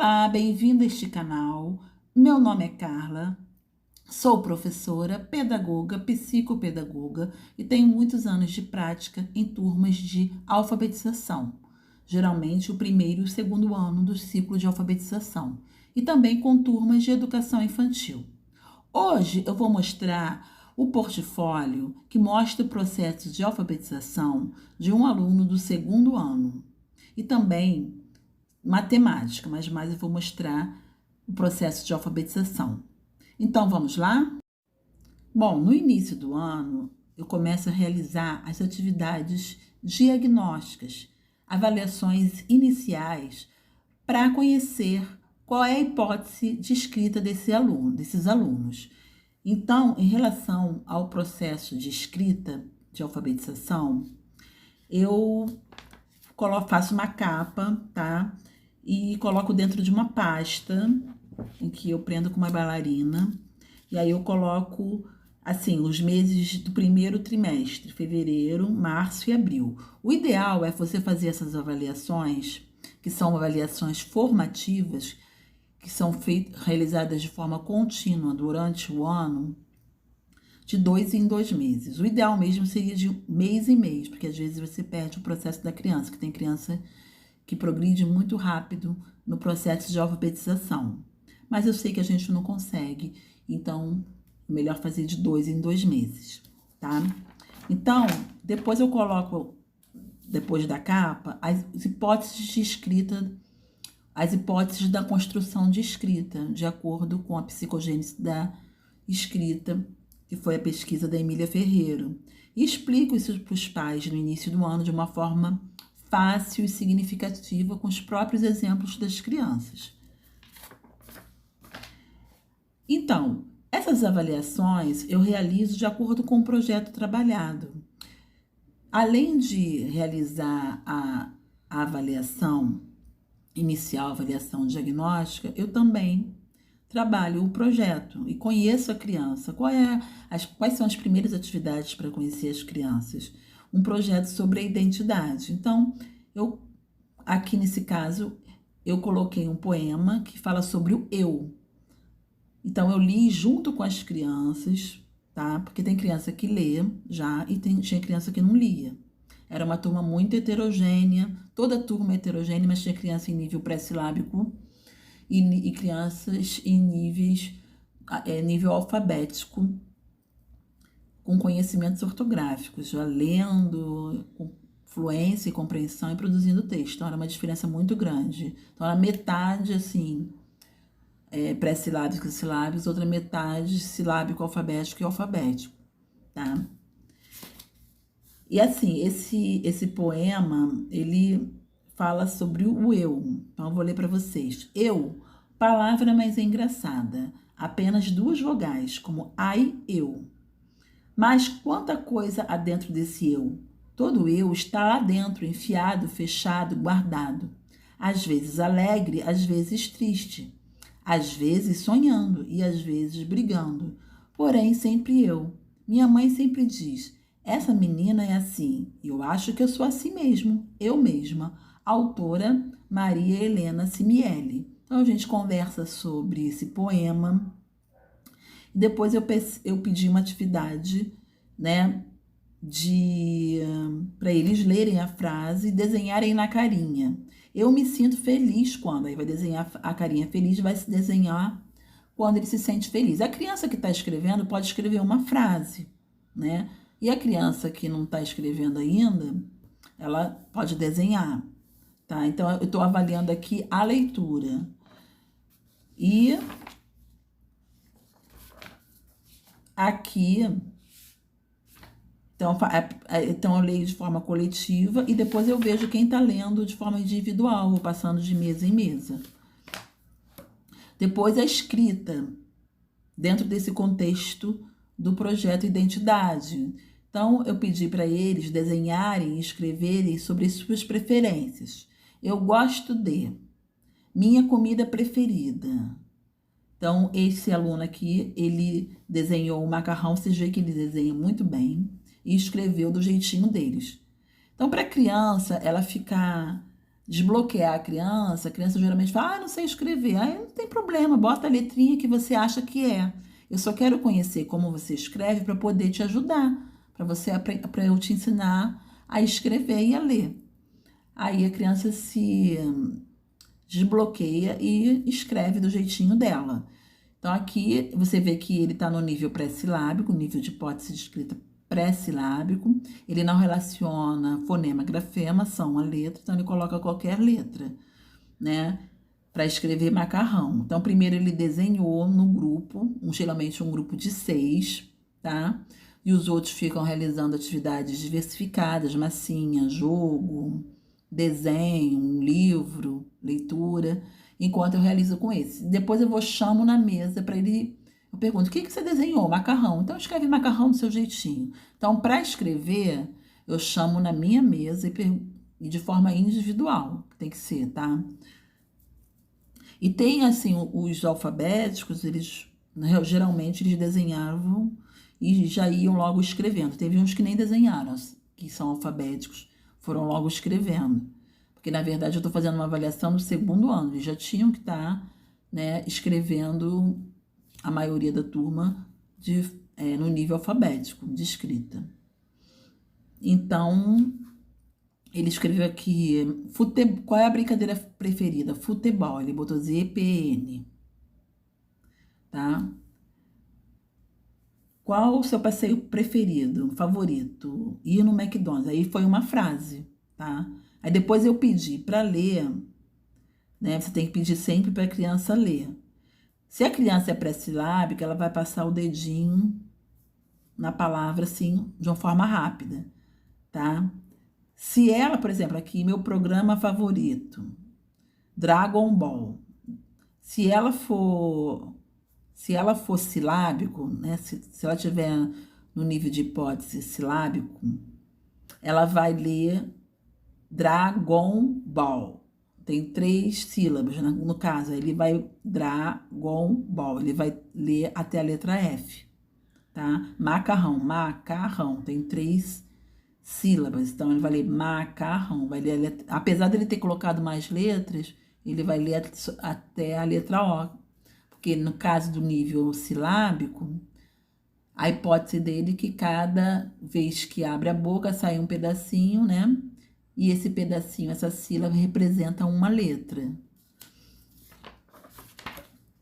Olá, bem-vindo a este canal. Meu nome é Carla, sou professora, pedagoga, psicopedagoga e tenho muitos anos de prática em turmas de alfabetização, geralmente o primeiro e o segundo ano do ciclo de alfabetização, e também com turmas de educação infantil. Hoje eu vou mostrar o portfólio que mostra o processo de alfabetização de um aluno do segundo ano e também matemática, mas mais eu vou mostrar o processo de alfabetização. Então, vamos lá? Bom, no início do ano, eu começo a realizar as atividades diagnósticas, avaliações iniciais, para conhecer qual é a hipótese de escrita desses alunos. Então, em relação ao processo de escrita de alfabetização, eu faço uma capa, tá? E coloco dentro de uma pasta em que eu prendo com uma bailarina. E aí eu coloco, assim, os meses do primeiro trimestre, fevereiro, março e abril. O ideal é você fazer essas avaliações, que são avaliações formativas, que são realizadas de forma contínua durante o ano, de 2 em 2 meses. O ideal mesmo seria de mês em mês, porque às vezes você perde o processo da criança, que tem criança que progride muito rápido no processo de alfabetização. Mas eu sei que a gente não consegue, então é melhor fazer de 2 em 2 meses, tá? Então, depois eu coloco, depois da capa, as hipóteses de escrita, as hipóteses da construção de escrita, de acordo com a psicogênese da escrita, que foi a pesquisa da Emília Ferreiro. E explico isso para os pais no início do ano de uma forma fácil e significativa com os próprios exemplos das crianças. Então, essas avaliações eu realizo de acordo com o projeto trabalhado. Além de realizar a avaliação inicial, a avaliação diagnóstica, eu também trabalho o projeto e conheço a criança. Quais são as primeiras atividades para conhecer as crianças? Um projeto sobre a identidade. Então, aqui nesse caso, eu coloquei um poema que fala sobre o eu. Então, eu li junto com as crianças, tá? Porque tem criança que lê já e tinha criança que não lia. Era uma turma muito heterogênea, toda turma heterogênea, mas tinha criança em nível pré-silábico e crianças em nível alfabético, com conhecimentos ortográficos, já lendo com fluência e compreensão e produzindo texto. Então, era uma diferença muito grande. Então, era metade, assim, pré-silábicos e silábicos, outra metade silábico, alfabético e alfabético, tá? E, assim, esse poema, ele fala sobre o eu. Então, eu vou ler para vocês. Eu, palavra mais engraçada, apenas 2 vogais, como ai, eu. Mas quanta coisa há dentro desse eu? Todo eu está lá dentro, enfiado, fechado, guardado. Às vezes alegre, às vezes triste. Às vezes sonhando e às vezes brigando. Porém, sempre eu. Minha mãe sempre diz, essa menina é assim. E eu acho que eu sou assim mesmo, eu mesma. Autora Maria Helena Simieli. Então, a gente conversa sobre esse poema. Depois eu pedi uma atividade, né, para eles lerem a frase e desenharem na carinha. Eu me sinto feliz quando, aí vai desenhar a carinha feliz, vai se desenhar quando ele se sente feliz. A criança que está escrevendo pode escrever uma frase, né? E a criança que não está escrevendo ainda, ela pode desenhar, tá? Então, eu estou avaliando aqui a leitura. E aqui, então eu leio de forma coletiva e depois eu vejo quem está lendo de forma individual, vou passando de mesa em mesa. Depois a escrita, dentro desse contexto do projeto Identidade. Então, eu pedi para eles desenharem e escreverem sobre suas preferências. Eu gosto de minha comida preferida. Então, esse aluno aqui, ele desenhou o macarrão, vocês veem que ele desenha muito bem, e escreveu do jeitinho deles. Então, para a criança, ela ficar desbloquear a criança geralmente fala, não sei escrever. Aí não tem problema, bota a letrinha que você acha que é. Eu só quero conhecer como você escreve para poder te ajudar, para eu te ensinar a escrever e a ler. Aí a criança se desbloqueia e escreve do jeitinho dela. Então aqui você vê que ele está no nível pré-silábico, nível de hipótese de escrita pré-silábico. Ele não relaciona fonema, grafema, são a letra, então ele coloca qualquer letra, né? Para escrever macarrão. Então primeiro ele desenhou no grupo, geralmente um grupo de 6, tá? E os outros ficam realizando atividades diversificadas, massinha, jogo, desenho, um livro, leitura, enquanto eu realizo com esse. Depois eu chamo na mesa para ele. Eu pergunto: o que você desenhou? Macarrão. Então escreve macarrão do seu jeitinho. Então, para escrever, eu chamo na minha mesa e de forma individual, tem que ser, tá? E tem, assim, os alfabéticos, eles geralmente eles desenhavam e já iam logo escrevendo. Teve uns que nem desenharam, que são alfabéticos, foram logo escrevendo. Porque, na verdade, eu estou fazendo uma avaliação do segundo ano. Eles já tinham que estar, né, escrevendo a maioria da turma no nível alfabético, de escrita. Então, ele escreveu aqui, qual é a brincadeira preferida? Futebol, ele botou ZPN, tá? Qual o seu passeio preferido, favorito? Ir no McDonald's. Aí foi uma frase, tá? Aí depois eu pedi para ler, né? Você tem que pedir sempre para a criança ler. Se a criança é pré-silábica, ela vai passar o dedinho na palavra, assim, de uma forma rápida, tá? Se ela, por exemplo, aqui, meu programa favorito, Dragon Ball. Se ela for silábico, né? Se ela tiver no nível de hipótese silábico, ela vai ler Dragon Ball. Tem 3 sílabas, né? No caso, ele vai Dragon Ball, ele vai ler até a letra F, tá? Macarrão, macarrão, tem 3 sílabas, então ele vai ler macarrão, vai ler apesar dele ter colocado mais letras, ele vai ler até a letra O, porque no caso do nível silábico, a hipótese dele é que cada vez que abre a boca sai um pedacinho, né? E esse pedacinho, essa sílaba, representa uma letra.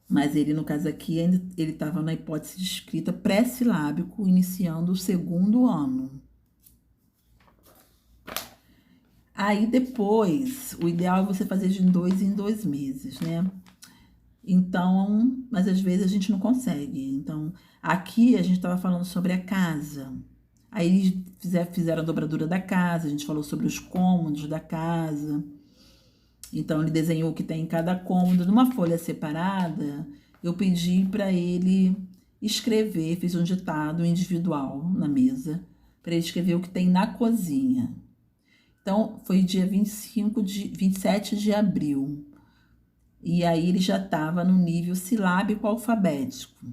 Mas ele, no caso aqui, ele estava na hipótese de escrita pré-silábico, iniciando o segundo ano. Aí depois, o ideal é você fazer de 2 em 2 meses, né? Então, mas às vezes a gente não consegue. Então, aqui a gente estava falando sobre a casa. Aí eles fizeram a dobradura da casa, a gente falou sobre os cômodos da casa. Então, ele desenhou o que tem em cada cômodo. Numa folha separada, eu pedi para ele escrever, fiz um ditado individual na mesa, para ele escrever o que tem na cozinha. Então, foi dia 27 de abril. E aí ele já estava no nível silábico alfabético.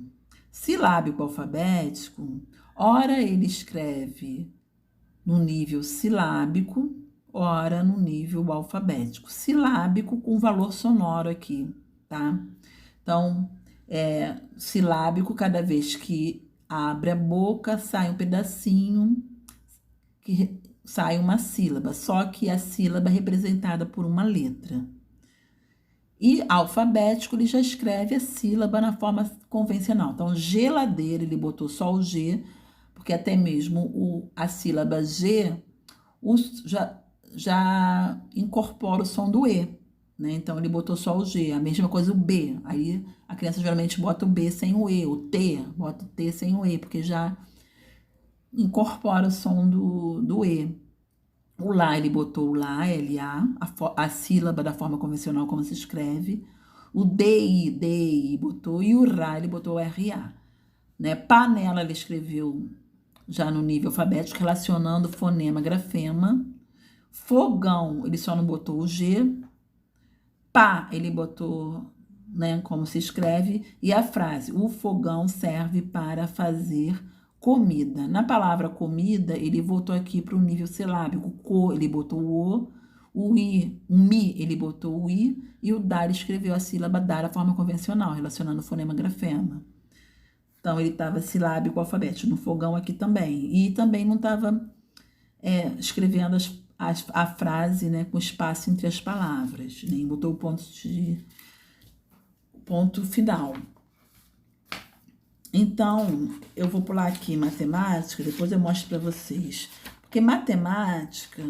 Silábico alfabético, ora ele escreve no nível silábico, ora no nível alfabético. Silábico com valor sonoro aqui, tá? Então, silábico, cada vez que abre a boca, sai um pedacinho, que sai uma sílaba, só que a sílaba é representada por uma letra. E alfabético, ele já escreve a sílaba na forma convencional. Então, geladeira, ele botou só o G, porque até mesmo a sílaba G já incorpora o som do E, né? Então, ele botou só o G. A mesma coisa o B. Aí, a criança geralmente bota o B sem o E. O T, bota o T sem o E, porque já incorpora o som do E. O lá, ele botou o lá, L-A, a sílaba da forma convencional como se escreve. O D-I, botou, e o rá, ele botou o R-A. Né? Panela, ele escreveu já no nível alfabético, relacionando fonema, grafema. Fogão, ele só não botou o G. Pá, ele botou, né, como se escreve. E a frase, o fogão serve para fazer comida. Na palavra comida, ele voltou aqui para o nível silábico. Ele botou O I, o Mi, ele botou o I, e o Dar ele escreveu a sílaba Dar da forma convencional, relacionando fonema-grafema. Então, ele estava silábico alfabético no fogão aqui também. E também não estava escrevendo a frase, né, com espaço entre as palavras, nem botou o ponto final. Então, eu vou pular aqui matemática, depois eu mostro para vocês. Porque matemática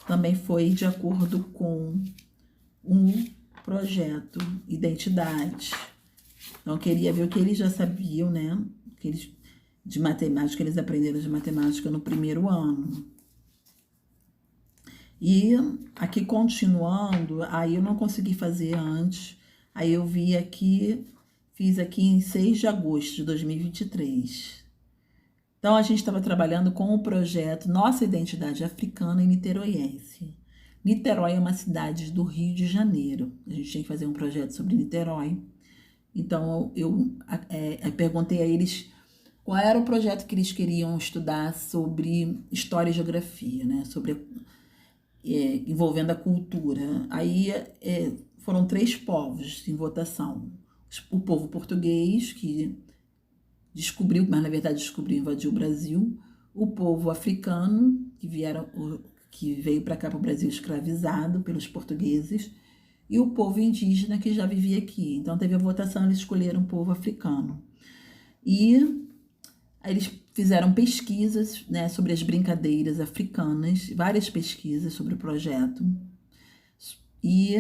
também foi de acordo com um projeto Identidade. Então, eu queria ver o que eles já sabiam, né? De matemática, eles aprenderam de matemática no primeiro ano. E aqui, continuando, aí eu não consegui fazer antes. Aí eu vi aqui, fiz aqui em 6 de agosto de 2023. Então, a gente estava trabalhando com o projeto Nossa Identidade Africana e Niteroiense. Niterói é uma cidade do Rio de Janeiro. A gente tinha que fazer um projeto sobre Niterói. Então, eu perguntei a eles qual era o projeto que eles queriam estudar sobre história e geografia, né? Envolvendo a cultura. Aí foram 3 povos em votação. O povo português, que descobriu, mas na verdade descobriu e invadiu o Brasil. O povo africano, que veio para cá, para o Brasil, escravizado pelos portugueses. E o povo indígena, que já vivia aqui. Então, teve a votação, eles escolheram o povo africano. E aí eles fizeram pesquisas, né, sobre as brincadeiras africanas, várias pesquisas sobre o projeto. E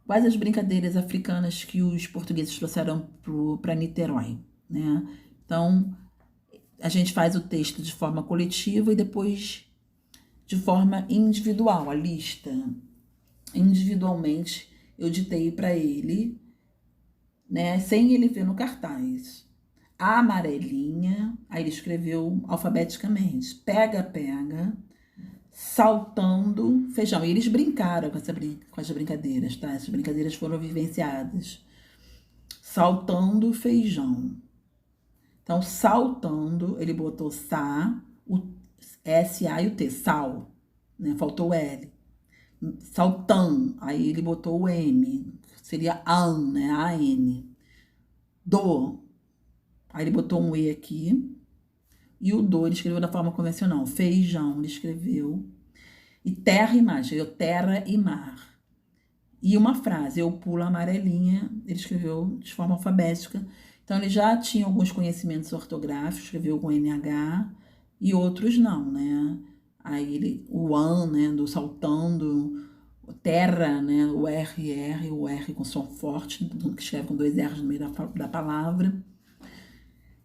quais as brincadeiras africanas que os portugueses trouxeram para Niterói, né? Então, a gente faz o texto de forma coletiva e depois de forma individual, a lista. Individualmente, eu ditei para ele, né, sem ele ver no cartaz. A amarelinha, aí ele escreveu alfabeticamente, pega, saltando feijão. E eles brincaram com as brincadeiras, tá? Essas brincadeiras foram vivenciadas. Saltando feijão. Então, saltando, ele botou o S-A e o T, sal, né? Faltou o L. Saltão, aí ele botou o M, seria an, né? A-N. Aí ele botou um E aqui. E o do ele escreveu da forma convencional. Feijão, ele escreveu. E terra e mar, escreveu terra e mar. E uma frase, eu pulo a amarelinha, ele escreveu de forma alfabética. Então, ele já tinha alguns conhecimentos ortográficos, escreveu com NH, e outros não, né? Aí o an, né, do saltando, terra, né, o R com som forte, que escreve com 2 R's no meio da palavra.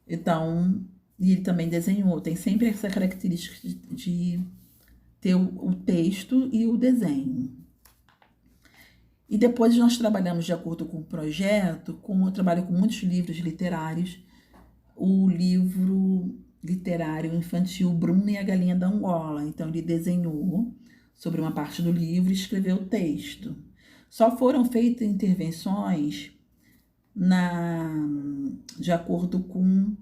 Então, e ele também desenhou, tem sempre essa característica de ter o texto e o desenho. E depois nós trabalhamos de acordo com o projeto, eu trabalho com muitos livros literários, o livro literário infantil Bruno e a Galinha da Angola. Então, ele desenhou sobre uma parte do livro e escreveu o texto. Só foram feitas intervenções de acordo com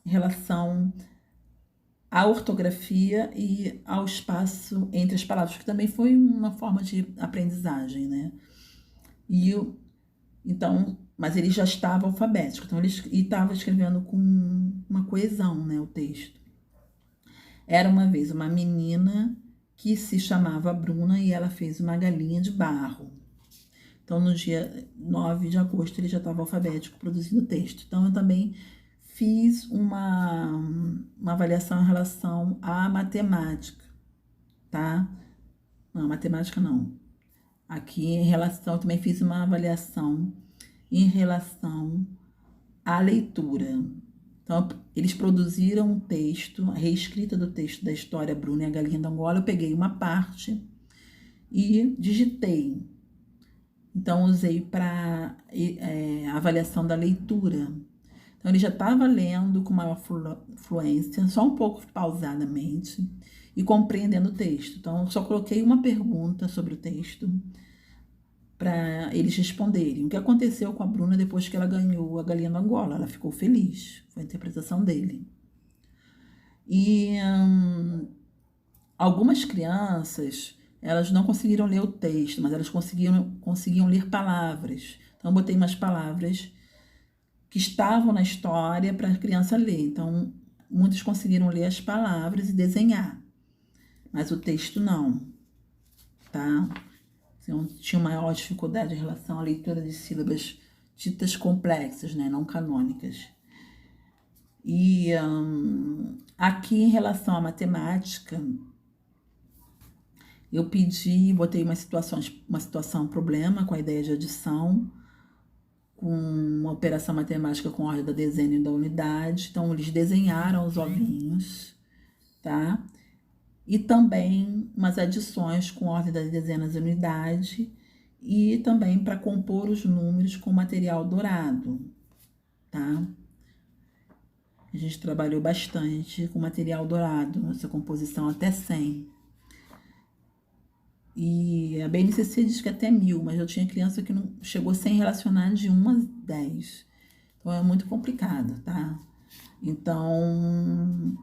relação à ortografia e ao espaço entre as palavras, que também foi uma forma de aprendizagem, né? Então, mas ele já estava alfabético, então ele estava escrevendo com uma coesão, né, o texto. Era uma vez uma menina que se chamava Bruna e ela fez uma galinha de barro. Então, no dia 9 de agosto, ele já estava alfabético, produzindo texto. Então, eu também fiz uma avaliação em relação à matemática, tá? Não, matemática não. Aqui, em relação, eu também fiz uma avaliação em relação à leitura. Então, eles produziram um texto, a reescrita do texto da história Bruno e a Galinha da Angola. Eu peguei uma parte e digitei. Então, usei para avaliação da leitura. Então, ele já estava lendo com maior fluência, só um pouco pausadamente, e compreendendo o texto. Então, eu só coloquei uma pergunta sobre o texto para eles responderem. O que aconteceu com a Bruna depois que ela ganhou a Galinha da Angola? Ela ficou feliz, foi a interpretação dele. E Algumas crianças, elas não conseguiram ler o texto, mas elas conseguiam ler palavras. Então, eu botei umas palavras que estavam na história para a criança ler. Então, muitos conseguiram ler as palavras e desenhar, mas o texto não, tá? Eu tinha maior dificuldade em relação à leitura de sílabas ditas complexas, né, não canônicas. E aqui, em relação à matemática, eu botei uma situação, problema com a ideia de adição, com uma operação matemática com ordem da dezena e da unidade. Então, eles desenharam os ovinhos, tá? E também umas adições com ordem das dezenas e unidade, e também para compor os números com material dourado, tá? A gente trabalhou bastante com material dourado, essa composição até 100. E a BNCC diz que até 1000, mas eu tinha criança que não chegou sem relacionar de 1 a 10. Então, é muito complicado, tá? Então,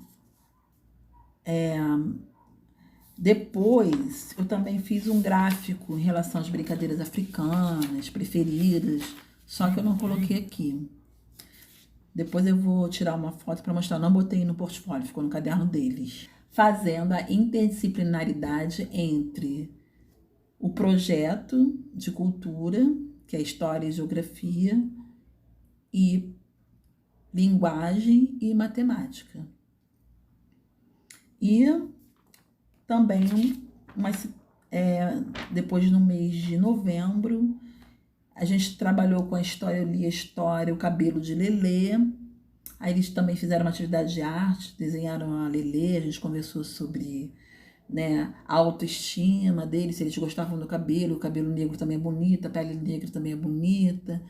depois, eu também fiz um gráfico em relação às brincadeiras africanas, preferidas, só que eu não coloquei aqui. Depois eu vou tirar uma foto para mostrar, não botei no portfólio, ficou no caderno deles. Fazendo a interdisciplinaridade entre o projeto de cultura, que é História e Geografia, e Linguagem e Matemática. E também, depois no mês de novembro, a gente trabalhou com a história, eu li a história, o cabelo de Lelê. Aí eles também fizeram uma atividade de arte, desenharam a Lelê, a gente conversou sobre, né, a autoestima deles, se eles gostavam do cabelo, o cabelo negro também é bonito, a pele negra também é bonita,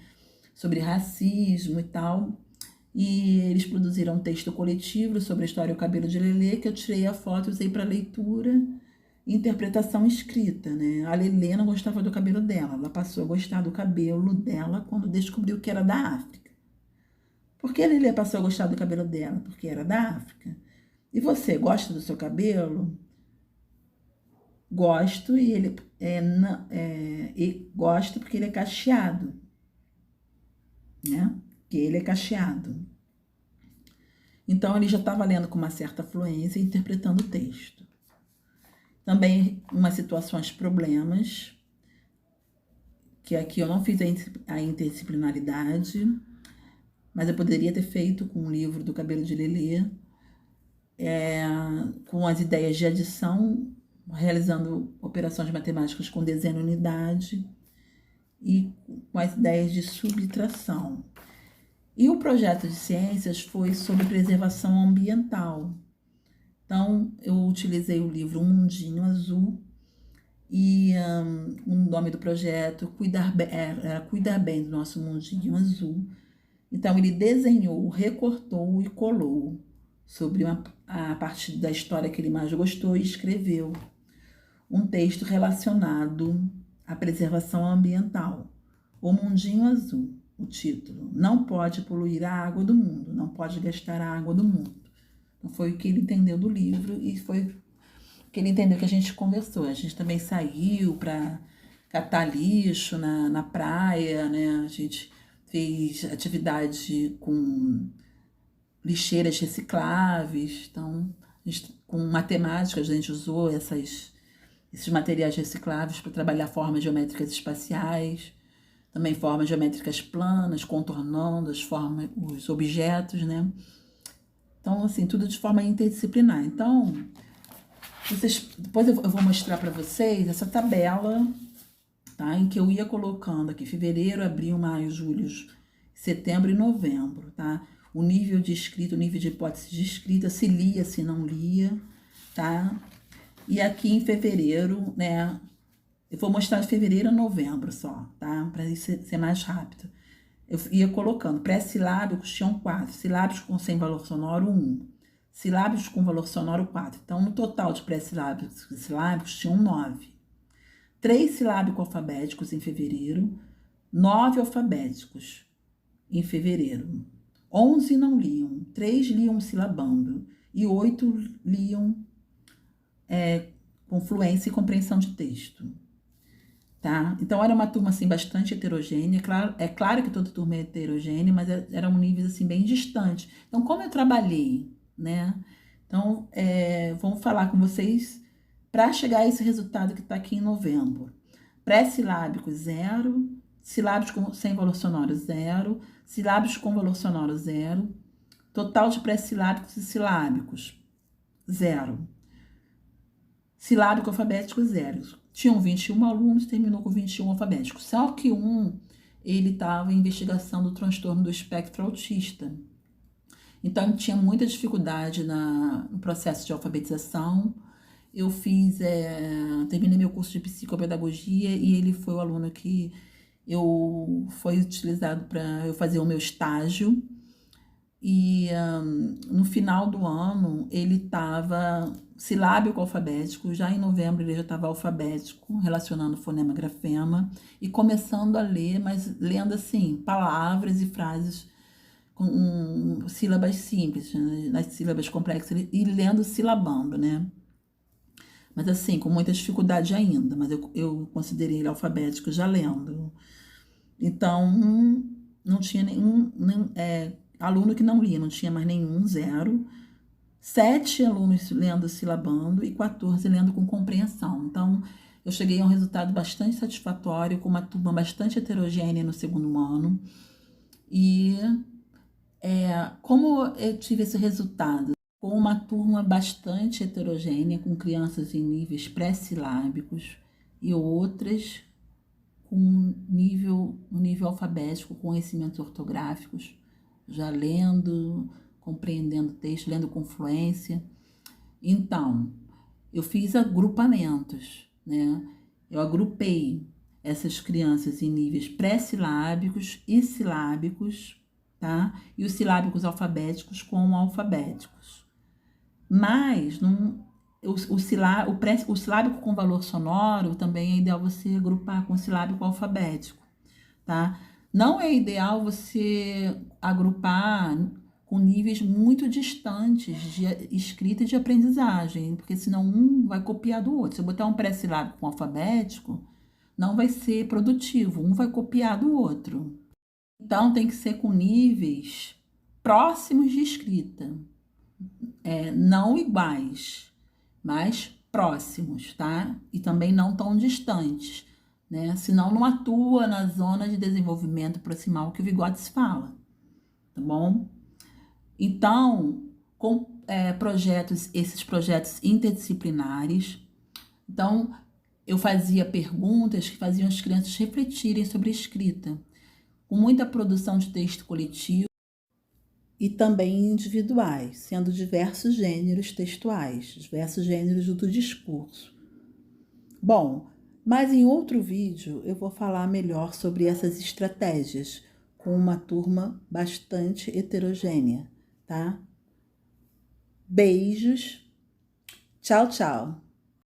sobre racismo e tal. E eles produziram um texto coletivo sobre a história e o cabelo de Lelê, que eu tirei a foto e usei para leitura e interpretação escrita, né? A Lelê não gostava do cabelo dela, ela passou a gostar do cabelo dela quando descobriu que era da África. Por que a Lelê passou a gostar do cabelo dela? Porque era da África. E você, gosta do seu cabelo? Gosto, e ele gosto porque ele é cacheado, né? Que ele é cacheado. Então, ele já estava lendo com uma certa fluência e interpretando o texto. Também umas situações, problemas, que aqui eu não fiz a interdisciplinaridade, mas eu poderia ter feito com o livro do Cabelo de Lelê, com as ideias de adição, realizando operações matemáticas com dezena e unidade, e com as ideias de subtração. E o projeto de ciências foi sobre preservação ambiental. Então, eu utilizei o livro Um Mundinho Azul e o nome do projeto Cuidar Bem do Nosso Mundinho Azul. Então, ele desenhou, recortou e colou sobre a parte da história que ele mais gostou e escreveu um texto relacionado à preservação ambiental. O Mundinho Azul, o título. Não pode poluir a água do mundo, não pode gastar a água do mundo. Então, foi o que ele entendeu do livro e foi o que ele entendeu que a gente conversou. A gente também saiu para catar lixo na praia, né? A gente fez atividade com lixeiras recicláveis. Então, com matemática, a gente usou esses materiais recicláveis para trabalhar formas geométricas espaciais, também formas geométricas planas, contornando os objetos, né? Então, assim, tudo de forma interdisciplinar. Então, depois eu vou mostrar para vocês essa tabela, tá? Em que eu ia colocando aqui fevereiro, abril, maio, julho, setembro e novembro, tá? O nível de escrita, o nível de hipótese de escrita, se lia, se não lia, tá? E aqui em fevereiro, né? Eu vou mostrar de fevereiro a novembro só, tá? Para ser mais rápido. Eu ia colocando pré-silábicos, tinham 4, silábicos sem valor sonoro, 1, silábicos com valor sonoro, 4. Então, no total de pré-silábicos e silábicos, tinham 9. 3 silábicos alfabéticos em fevereiro, 9 alfabéticos em fevereiro. 11 não liam, 3 liam silabando e 8 liam com fluência e compreensão de texto, tá? Então, era uma turma, assim, bastante heterogênea. É claro que toda turma é heterogênea, mas eram níveis, assim, bem distantes. Então, como eu trabalhei, né? Então, vamos falar com vocês para chegar a esse resultado que está aqui em novembro. Pré-silábico, 0. Silábicos sem valor sonoro, 0. Silábicos com valor sonoro, 0. Total de pré-silábicos e silábicos, 0. Silábico alfabético, 0. Tinham 21 alunos, terminou com 21 alfabéticos. Só que ele estava em investigação do transtorno do espectro autista. Então, tinha muita dificuldade no processo de alfabetização. Eu terminei meu curso de psicopedagogia e ele foi o aluno que foi utilizado para eu fazer o meu estágio. E no final do ano ele estava silábico alfabético, já em novembro ele já estava alfabético, relacionando fonema grafema e começando a ler, mas lendo assim, palavras e frases com sílabas simples, né? Nas sílabas complexas, e lendo silabando, né? Mas assim, com muita dificuldade ainda, mas eu considerei ele alfabético já lendo. Então, não tinha aluno que não lia, não tinha mais nenhum, 0. 7 alunos lendo silabando e 14 lendo com compreensão. Então, eu cheguei a um resultado bastante satisfatório, com uma turma bastante heterogênea no segundo ano. E como eu tive esse resultado? Com uma turma bastante heterogênea, com crianças em níveis pré-silábicos e outras com um nível alfabético, com conhecimentos ortográficos, já lendo, compreendendo texto, lendo com fluência. Então, eu fiz agrupamentos, né? Eu agrupei essas crianças em níveis pré-silábicos e silábicos, tá? E os silábicos alfabéticos com alfabéticos. Mas o silábico com valor sonoro também é ideal você agrupar com o silábico alfabético, tá? Não é ideal você agrupar com níveis muito distantes de escrita e de aprendizagem, porque senão um vai copiar do outro. Se eu botar um pré-silábico com alfabético, não vai ser produtivo, um vai copiar do outro. Então, tem que ser com níveis próximos de escrita. Não iguais, mas próximos, tá? E também não tão distantes, né? Senão não atua na zona de desenvolvimento proximal que o Vygotsky fala, tá bom? Então, com esses projetos interdisciplinares, então eu fazia perguntas que faziam as crianças refletirem sobre a escrita, com muita produção de texto coletivo e também individuais, sendo diversos gêneros textuais, diversos gêneros do discurso. Bom, mas em outro vídeo eu vou falar melhor sobre essas estratégias com uma turma bastante heterogênea, tá? Beijos, tchau, tchau!